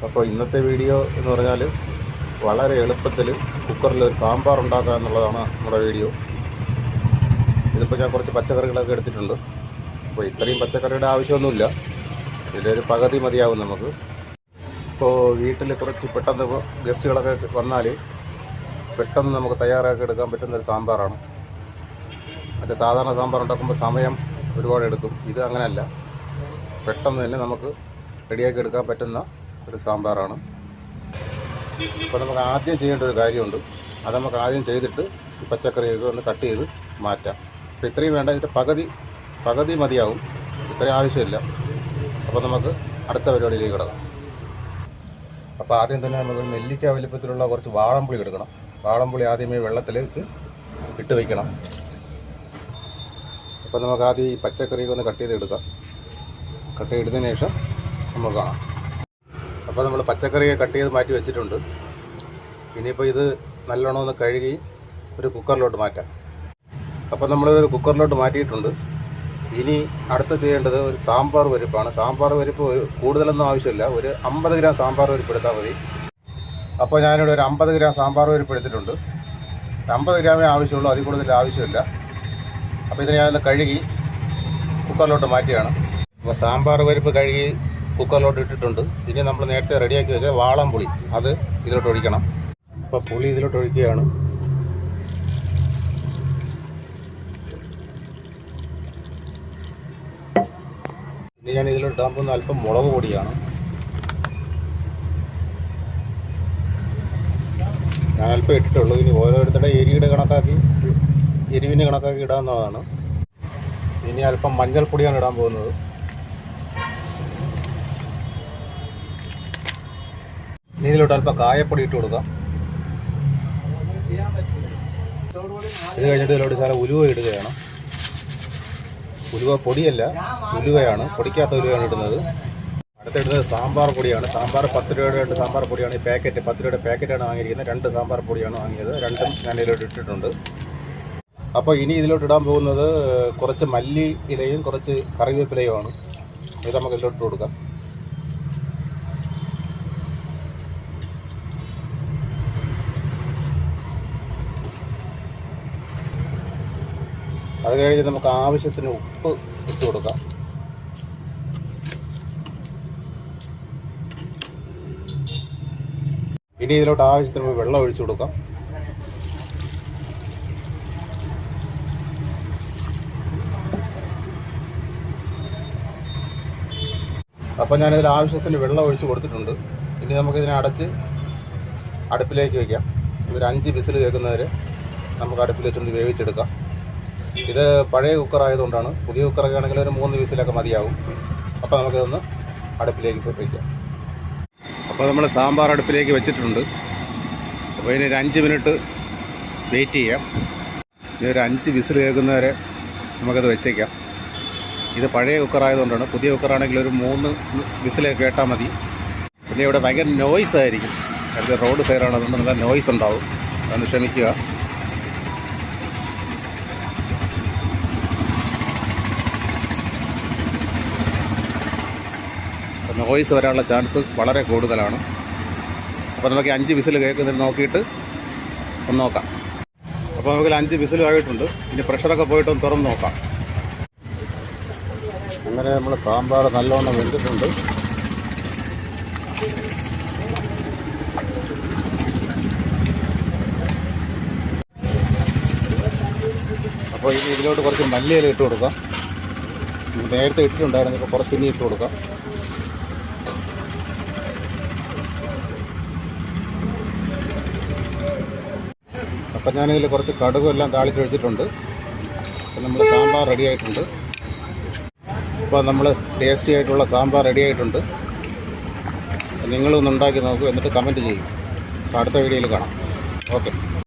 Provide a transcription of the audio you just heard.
അപ്പോൾ ഇന്നത്തെ വീഡിയോ എന്ന് പറഞ്ഞാൽ വളരെ എളുപ്പത്തിൽ കുക്കറിൽ ഒരു സാമ്പാർ ഉണ്ടാക്കുക എന്നുള്ളതാണ് നമ്മുടെ വീഡിയോ. ഇതിപ്പോൾ ഞാൻ കുറച്ച് പച്ചക്കറികളൊക്കെ എടുത്തിട്ടുണ്ട്. അപ്പോൾ ഇത്രയും പച്ചക്കറിയുടെ ആവശ്യമൊന്നുമില്ല, ഇതിലൊരു പകുതി മതിയാവും നമുക്ക്. ഇപ്പോൾ വീട്ടിൽ കുറച്ച് പെട്ടെന്ന് ഗസ്റ്റുകളൊക്കെ വന്നാൽ പെട്ടെന്ന് നമുക്ക് തയ്യാറാക്കി എടുക്കാൻ പറ്റുന്നൊരു സാമ്പാറാണ്. മറ്റേ സാധാരണ സാമ്പാർ ഉണ്ടാക്കുമ്പോൾ സമയം ഒരുപാട് എടുക്കും. ഇത് അങ്ങനെയല്ല, പെട്ടെന്ന് തന്നെ നമുക്ക് റെഡിയാക്കി എടുക്കാൻ പറ്റുന്ന ഒരു സാമ്പാറാണ്. അപ്പോൾ നമുക്ക് ആദ്യം ചെയ്യേണ്ട ഒരു കാര്യമുണ്ട്, അത് നമുക്ക് ആദ്യം ചെയ്തിട്ട് ഈ പച്ചക്കറിയൊക്കെ ഒന്ന് കട്ട് ചെയ്ത് മാറ്റാം. അപ്പോൾ ഇത്രയും വേണ്ട, ഇതിൻ്റെ പകുതി മതിയാവും, ഇത്രയും ആവശ്യമില്ല. അപ്പോൾ നമുക്ക് അടുത്ത പരിപാടിയിലേക്ക് കിടക്കാം. അപ്പോൾ ആദ്യം തന്നെ നമുക്ക് നെല്ലിക്ക വലിപ്പത്തിലുള്ള കുറച്ച് വാളംപുളി എടുക്കണം. വാളംപുളി ആദ്യമേ വെള്ളത്തിലേക്ക് ഇട്ട് വയ്ക്കണം. അപ്പോൾ നമുക്ക് ആദ്യം ഈ പച്ചക്കറിയൊക്കെ ഒന്ന് കട്ട് ചെയ്ത് എടുക്കാം. കട്ട് ചെയ്തതിന് ശേഷം നമുക്ക് കാണാം. അപ്പോൾ നമ്മൾ പച്ചക്കറിയെ കട്ട് ചെയ്ത് മാറ്റി വെച്ചിട്ടുണ്ട്. ഇനിയിപ്പോൾ ഇത് നല്ലോണം ഒന്ന് കഴുകി ഒരു കുക്കറിലോട്ട് മാറ്റാം. അപ്പോൾ നമ്മളിതൊരു കുക്കറിലോട്ട് മാറ്റിയിട്ടുണ്ട്. ഇനി അടുത്ത് ചെയ്യേണ്ടത് ഒരു സാമ്പാർ പരിപ്പാണ്. സാമ്പാർ പരിപ്പ് കൂടുതലൊന്നും ആവശ്യമില്ല, ഒരു 50 ഗ്രാം സാമ്പാർ പരിപ്പ് എടുത്താൽ മതി. അപ്പോൾ ഞാനിവിടെ ഒരു 50 ഗ്രാം സാമ്പാർ പരിപ്പ് എടുത്തിട്ടുണ്ട്. 50 ഗ്രാമേ ആവശ്യമുള്ളൂ, അതിൽ കൂടുതൽ ആവശ്യമില്ല. അപ്പോൾ ഇതിനെ ഞാനൊന്ന് കഴുകി കുക്കറിലോട്ട് മാറ്റിയാണ്. അപ്പോൾ സാമ്പാർ പരിപ്പ് കഴുകി കുക്കറിലോട്ട് ഇട്ടിട്ടുണ്ട്. ഇനി നമ്മൾ നേരത്തെ റെഡിയാക്കി വെച്ച വാളംപുളി അത് ഇതിലോട്ട് ഒഴിക്കണം. അപ്പോൾ പുളി ഇതിലോട്ട് ഒഴിക്കുകയാണ്. ഇനി ഞാൻ ഇതിലോട്ട് ഇടാൻ പോകുന്ന അല്പം മുളക് പൊടിയാണ്. ഞാൻ അല്പം ഇട്ടിട്ടുള്ളൂ. ഇനി ഓരോരുത്തരുടെ എരിവിന് കണക്കാക്കി ഇടാവുന്നതാണ്. ഇനി അല്പം മഞ്ഞൾപ്പൊടിയാണ് ഇടാൻ പോകുന്നത്. ഇനി ഇതിലോട്ട് അല്പം കായപ്പൊടി ഇട്ട് കൊടുക്കാം. ഇത് കഴിഞ്ഞിട്ട് ഇതിലോട്ട് സാറെ ഉലുവ ഇടുകയാണ്. ഉലുവ പൊടിയല്ല, ഉലുവയാണ്, പൊടിക്കാത്ത ഉലുവയാണ് ഇടുന്നത്. അടുത്തിടുന്നത് സാമ്പാർ പൊടിയാണ്. സാമ്പാർ 10 രൂപയുടെ 2 സാമ്പാർ പൊടിയാണ്. ഈ പാക്കറ്റ് 10 രൂപയുടെ പാക്കറ്റാണ് വാങ്ങിയിരിക്കുന്നത്. 2 സാമ്പാർ പൊടിയാണ് വാങ്ങിയത്. രണ്ടും ഞാൻ ഇതിലോട്ട് ഇട്ടിട്ടുണ്ട്. അപ്പോൾ ഇനി ഇതിലോട്ട് ഇടാൻ പോകുന്നത് കുറച്ച് മല്ലി ഇലയും കുറച്ച് കറിവേപ്പിലയുമാണ്. ഇത് നമുക്ക് ഇതിലോട്ട് കൊടുക്കാം. അത് കഴിഞ്ഞ് നമുക്ക് ആവശ്യത്തിന് ഉപ്പ് ഇട്ട് കൊടുക്കാം. ഇനി ഇതിലോട്ട് ആവശ്യത്തിന് വെള്ളം ഒഴിച്ചു കൊടുക്കാം. അപ്പോൾ ഞാനിതിൽ ആവശ്യത്തിന് വെള്ളം ഒഴിച്ച് കൊടുത്തിട്ടുണ്ട്. ഇനി നമുക്കിതിനെ അടച്ച് അടുപ്പിലേക്ക് വയ്ക്കാം. ഒരു 5 വിസിൽ കേൾക്കുന്നവരെ നമുക്ക് അടുപ്പിൽ വെച്ചുകൊണ്ട് വേവിച്ചെടുക്കാം. ഇത് പഴയ കുക്കറായതുകൊണ്ടാണ്. പുതിയ കുക്കറൊക്കെ ആണെങ്കിൽ ഒരു 3 വിസിലൊക്കെ മതിയാവും. അപ്പോൾ നമുക്കിതൊന്ന് അടുപ്പിലേക്ക് വയ്ക്കാം. അപ്പോൾ നമ്മൾ സാമ്പാർ അടുപ്പിലേക്ക് വെച്ചിട്ടുണ്ട്. അപ്പോൾ ഇനി ഒരു 5 മിനിറ്റ് വെയിറ്റ് ചെയ്യാം. ഇനി ഒരു 5 വിസിൽ കേൾക്കുന്നവരെ നമുക്കത് വെച്ചേക്കാം. ഇത് പഴയ കുക്കറായതുകൊണ്ടാണ്. പുതിയ കുക്കറാണെങ്കിൽ ഒരു 3 വിസിലൊക്കെ കേട്ടാൽ മതി. പിന്നെ ഇവിടെ ഭയങ്കര നോയ്സ് ആയിരിക്കും. അത് റോഡ് സൈഡാണ്, അതുകൊണ്ട് നല്ല നോയ്സ് ഉണ്ടാവും. അതൊന്ന് ക്ഷമിക്കുക. നോയ്സ് വരാനുള്ള ചാൻസ് വളരെ കൂടുതലാണ്. അപ്പോൾ നമുക്ക് 5 വിസിൽ കേൾക്കുന്നതിന് നോക്കിയിട്ട് ഒന്ന് നോക്കാം. അപ്പോൾ നമുക്ക് 5 വിസിലും ആയിട്ടുണ്ട്. ഇനി പ്രഷറൊക്കെ പോയിട്ടൊന്ന് തുറന്ന് നോക്കാം. അങ്ങനെ നമ്മൾ സാമ്പാർ നല്ലോണം വെന്തിട്ടുണ്ട്. അപ്പോൾ ഇനി ഇതിലോട്ട് കുറച്ച് മല്ലിയില ഇട്ട് കൊടുക്കാം. നേരത്തെ ഇട്ടിട്ടുണ്ടായിരുന്നു, ഇപ്പോൾ കുറച്ച് ഇനി ഇട്ട് കൊടുക്കാം. അപ്പം ഞാനിതിൽ കുറച്ച് കടുകും എല്ലാം താളിച്ച് വെച്ചിട്ടുണ്ട്. അപ്പം നമ്മൾ സാമ്പാർ റെഡി ആയിട്ടുണ്ട്. അപ്പോൾ നമ്മൾ ടേസ്റ്റി ആയിട്ടുള്ള സാമ്പാർ റെഡി ആയിട്ടുണ്ട്. നിങ്ങളൊന്ന് ഉണ്ടാക്കി നോക്കൂ, എന്നിട്ട് കമൻറ്റ് ചെയ്യും. അപ്പോൾ അടുത്ത വീഡിയോയിൽ കാണാം. ഓക്കെ.